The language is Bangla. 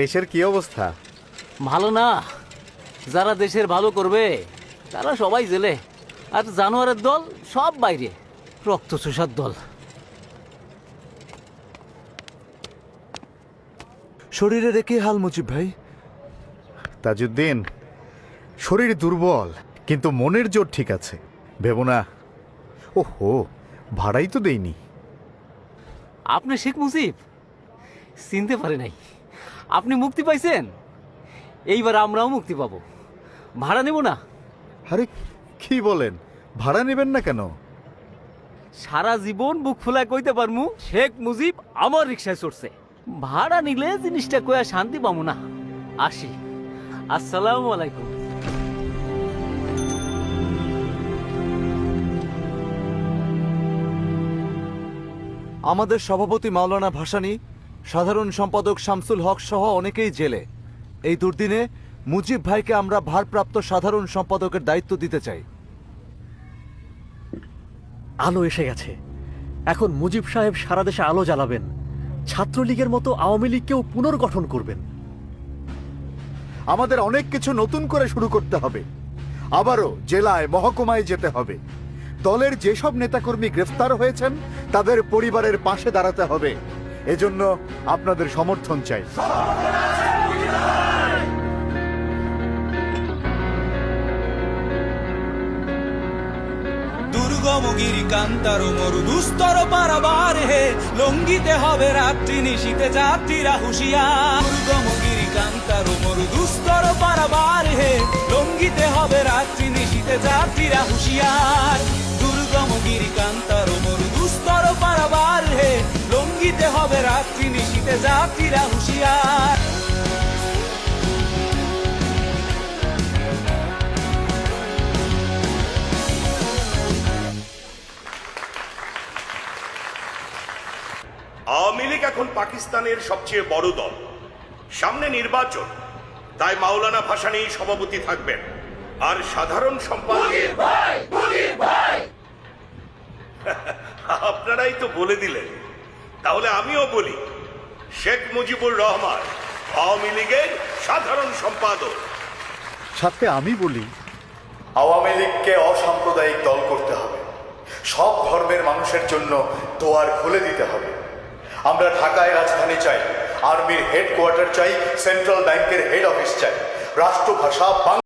দেশের কি অবস্থা? ভালো না। যারা দেশের ভালো করবে তারা সবাই জেলে, আর জানোয়ারের দল সব বাইরে, রক্ত চোষার দল। শরীরের কি হাল মুজিব ভাই? তাজউদ্দিন, শরীর দুর্বল কিন্তু মনের জোর ঠিক আছে। ভেবো না। ওহো, ভাড়াই তো দেইনি। আপনি শেখ মুজিব চিনতে পারে নাই। আপনি মুক্তি পাইছেন, এইবার আমরাও মুক্তি পাবো। ভাড়া নেব না। আরে কি বলেন, ভাড়া নেবেন না কেন? সারা জীবন বুক ফুলায় কইতে পারমু শেখ মুজিব আমার রিক্সায় চড়ছে। ভাড়া নিলে জিনিসটা কয়া শান্তি পাবো না। আসি, আসসালামু আলাইকুম। আমাদের সভাপতি মাওলানা ভাসানী, সাধারণ সম্পাদক শামসুল হক সহ অনেকেই জেলে। এই দুর্দিনে মুজিব ভাইকে আমরা ভারপ্রাপ্ত সাধারণ সম্পাদকের দায়িত্ব দিতে চাই। আলো এসে গেছে। এখন মুজিব সাহেব সারা দেশে আলো জ্বালাবেন, ছাত্রলীগের মতো আওয়ামী লীগকেও পুনর্গঠন করবেন। আমাদের অনেক কিছু নতুন করে শুরু করতে হবে। আবারও জেলায়, মহকুমায় যেতে হবে। দলের যেসব নেতাকর্মী গ্রেফতার হয়েছেন তাদের পরিবারের পাশে দাঁড়াতে হবে। এজন্য আপনাদের সমর্থন চাই। দুর্গমগিরি কান্তার মরু দুস্তর পারাবার হে, লঙ্গিতে হবে রাত্রি নিশীতে যাত্রীরা হুঁশিয়ার। দুর্গমগিরি কান্তার মরু দুস্তর পারাবার হে, লঙ্গিতে হবে রাত্রি নিশীতে যাত্রীরা হুঁশিয়ার। দুর্গমগিরি কান্তার মরু দুস্তর পারাবার হে, লঙ্গিতে হবে রাত্রি নিশীতে যাত্রীরা হুঁশিয়ার। আওয়ামী লীগ এখন পাকিস্তানের সবচেয়ে বড় দল। সামনে নির্বাচন, তাই মাওলানা ভাসানী সভাপতি থাকবেন, আর সাধারণ সম্পাদক আপনারাই তো বলে দিলেন, তাহলে আমিও বলি, শেখ মুজিবুর রহমান আওয়ামী লীগের সাধারণ সম্পাদক। সাথে আমি বলি, আওয়ামী লীগকে অসাম্প্রদায়িক দল করতে হবে। সব ধর্মের মানুষের জন্য দুয়ার খুলে দিতে হবে। আমরা ঢাকায় রাজধানী চাই, আর্মির হেডকোয়ার্টার চাই, সেন্ট্রাল ব্যাংকের হেড অফিস চাই, রাষ্ট্রভাষা